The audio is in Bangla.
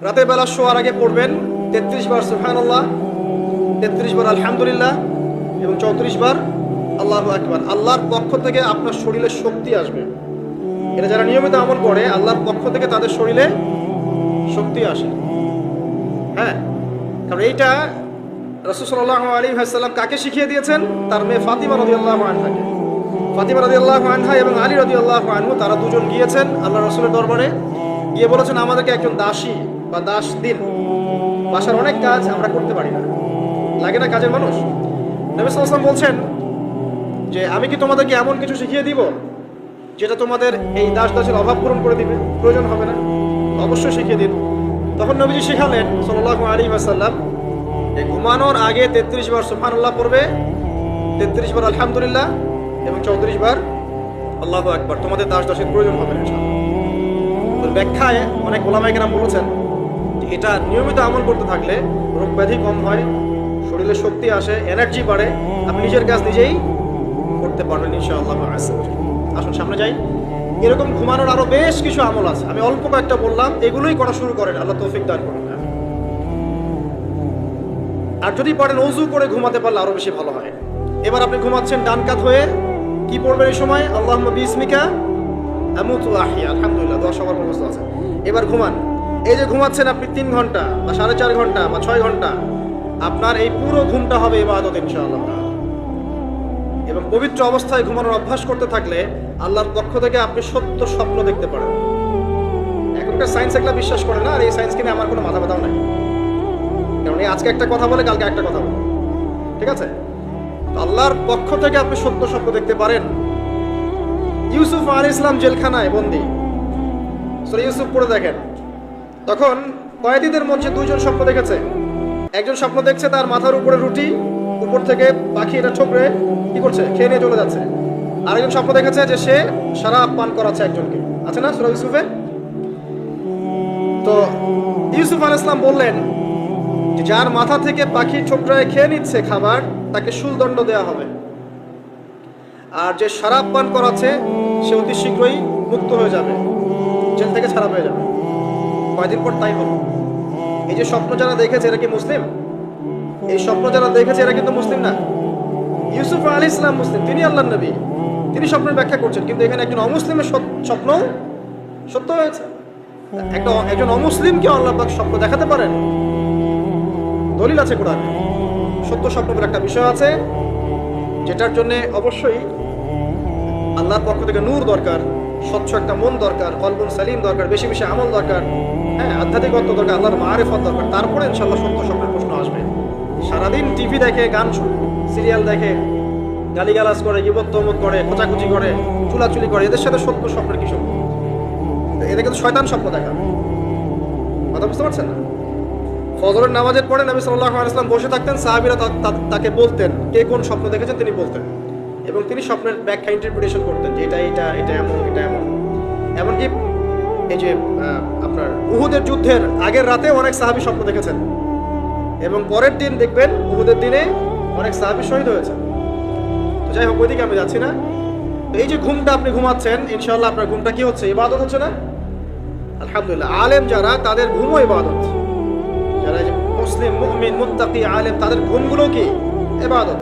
রাতের বেলা শোয়ার আগে পড়বেন 33 বার সুবহানাল্লাহ, 33 বার আলহামদুলিল্লাহ এবং 34 বার আল্লাহু আকবার। আল্লাহর পক্ষ থেকে আপনার শরীরে শক্তি আসবে। এটা যারা নিয়মিত আমল করে আল্লাহর পক্ষ থেকে তাদের শরীরে শক্তি আসে। হ্যাঁ, কারণ এইটা রাসূল সাল্লাল্লাহু আলাইহি ওয়াসাল্লাম কাকে শিখিয়ে দিয়েছেন? তার মেয়ে ফাতিমা রাদিয়াল্লাহু আনহাকে। ফাতিমা রাদিয়াল্লাহু আনহা এবং আলী রাদিয়াল্লাহু আনহু তারা দুজন গিয়েছেন আল্লাহ রাসূলের দরবারে, গিয়ে বলেছেন আমাদেরকে একজন দাসী বা দাস দিন, বাসার অনেক কাজ আমরা করতে পারি না, লাগে না কাজের মানুষ। নবী সাল্লাল্লাহু আলাইহি ওয়াসাল্লাম বলছেন যে আমি কি তোমাদেরকে এমন কিছু শিখিয়ে দিব যেটা তোমাদের এই দাস দাসের অভাব পূরণ করে দিবে, প্রয়োজন হবে না? অবশ্যই শিখিয়ে দিন। তখন নবীজি শিখালেন সাল্লাল্লাহু আলাইহি ওয়াসাল্লাম এই ঘুমানোর আগে 33 বার সুবহানাল্লাহ পড়বে, 33 বার আলহামদুলিল্লাহ এবং 34 বার আল্লাহু আকবার। তোমাদের দাস দাসের প্রয়োজন হবে না ইনশাআল্লাহ। তো ব্যাখ্যায় অনেক ওলামায়ে কেরাম বলেছেন যে এটা নিয়মিত আমল করতে থাকলে রোগ ব্যাধি কম হয়, শরীরে শক্তি আসে, এনার্জি বাড়ে, আপনি নিজের কাজ নিজেই করতে পারবেন ইনশাআল্লাহ। আসুন সামনে যাই। এরকম ঘুমানোর আরো বেশ কিছু আমল আছে, আমি অল্প কয়েকটা বললাম, এগুলোই করা শুরু করেন, আল্লাহ তৌফিক দান করুন। আর যদি পারেন ওযু করে ঘুমাতে পারলে আরো বেশি ভালো হয়। এবার আপনি ঘুমাচ্ছেন ডান কাত হয়ে, কি পড়বেন এই সময়? আল্লাহুম্মা বিসমিকা আমুতু ওয়া আহইয়া, আলহামদুলিল্লাহ, দোয়া সবার মুখস্থ আছে। এবার ঘুমান। এই যে ঘুমাচ্ছেন আপনি 3 ঘন্টা বা 4.5 ঘন্টা বা 6 ঘন্টা, আপনার এই পুরো ঘুমটা হবে ইবাদত ইনশাআল্লাহ। এবং পবিত্র অবস্থায় ঘুমানোর অভ্যাস করতে থাকলে আল্লাহর পক্ষ থেকে আপনি সত্য স্বপ্ন দেখতে পারেন। এখনকার সায়েন্স একটা বিশ্বাস করে না, আর এই সায়েন্স কিনে আমার কোনো মাথা ব্যথাও নাই, কারণ এই আজকে একটা কথা বলে কালকে একটা কথা বলে, ঠিক আছে? তো আল্লাহর পক্ষ থেকে আপনি সত্য স্বপ্ন দেখতে পারেন। ইউসুফ আলাইহিস সালাম জেলখানায় বন্দী, সূরা ইউসুফ পড়ে দেখেন। তখন কয়েদিদের মধ্যে 2 জন স্বপ্ন দেখেছে। একজন স্বপ্ন দেখছে তার মাথার উপরে রুটি, উপর থেকে পাখি এটা ঠোকরে কি করছে, খেয়ে নিয়ে চলে যাচ্ছে। আরেকজন স্বপ্ন দেখেছে যে সে শরাব পান করাচ্ছে একজনকে, আছে না সূরা ইউসুফে? তো ইউসুফ আলাইহিস সালাম বললেন যে যার মাথা থেকে পাখি ঠোকরায় খেয়ে নিচ্ছে খাবার, তাকে শুলদণ্ড দেওয়া হবে, আর যে শরাব পান করাচ্ছে সে অতি শীঘ্রই মুক্ত হয়ে যাবে, জেল থেকে ছাড়া হয়ে যাবে। কয়েকদিন পর তাই হলো। এই যে স্বপ্ন যারা দেখেছে এরা কি মুসলিম? এই স্বপ্ন যারা দেখেছে এরা কিন্তু মুসলিম না। ইউসুফ আলাইহিস সালাম মুসলিম, তিনি আল্লাহর নবী, তিনি স্বপ্নের ব্যাখ্যা করছেন, কিন্তু এখানে একজন অমুসলিমের স্বপ্ন সত্য হয়েছে। একজন অমুসলিমকে আল্লাহ পাক স্বপ্ন দেখাতে পারেন, দলিল আছে কোরআনে। সত্য স্বপ্ন বলে একটা বিষয় আছে, যেটার জন্য অবশ্যই আল্লাহর পক্ষ থেকে নূর দরকার, স্বচ্ছ একটা মন দরকার, কলবুন সালিম দরকার, বেশি বেশি আমল দরকার, হ্যাঁ, আধ্যাত্মিকত্ব দরকার, আল্লাহর মারিফত দরকার। তারপরে ইনশাআল্লাহ সত্য স্বপ্নের প্রশ্ন আসবে। সারাদিন টিভি দেখে, গান সিরিয়াল দেখে, গালিগালাজ করে, গীবত তহমত করে, খোঁচাখুচি করে, চুলাচুলি করে, এদের সাথে সত্য স্বপ্নের কি সম্পর্ক? এদের কিন্তু শয়তান স্বপ্ন দেখা। কথা বুঝতে পারছেন না? ফজরের নামাজের পরে নবী সাল্লাল্লাহু আলাইহি ওয়াসাল্লাম বসে থাকতেন, সাহাবীরা তাকে বলতেন কে কোন স্বপ্ন দেখেছেন, তিনি বলতেন, এবং তিনি স্বপ্নের ব্যাখ্যা ইন্টারপ্রিটেশন করতেন যে এটা এমন, এটা এমন। এমনকি এই যে আপনার উহুদের যুদ্ধের আগের রাতে অনেক সাহাবী স্বপ্ন দেখেছেন, এবং পরের দিন দেখবেন উহুদের দিনে অনেক সাহাবী শহীদ হয়েছে। তো যাই হোক, ওইদিকে আমি যাচ্ছি না। তো এই যে ঘুমটা আপনি ঘুমাচ্ছেন, ইনশাআল্লাহ আপনার ঘুমটা কি হচ্ছে? ইবাদত হচ্ছে না? আলহামদুলিল্লাহ। আলেম যারা, তাদের ঘুমও ইবাদত। যারা মুসলিম, মুমিন, মুত্তাকি, আলেম, তাদের ঘুমগুলো কি ইবাদত।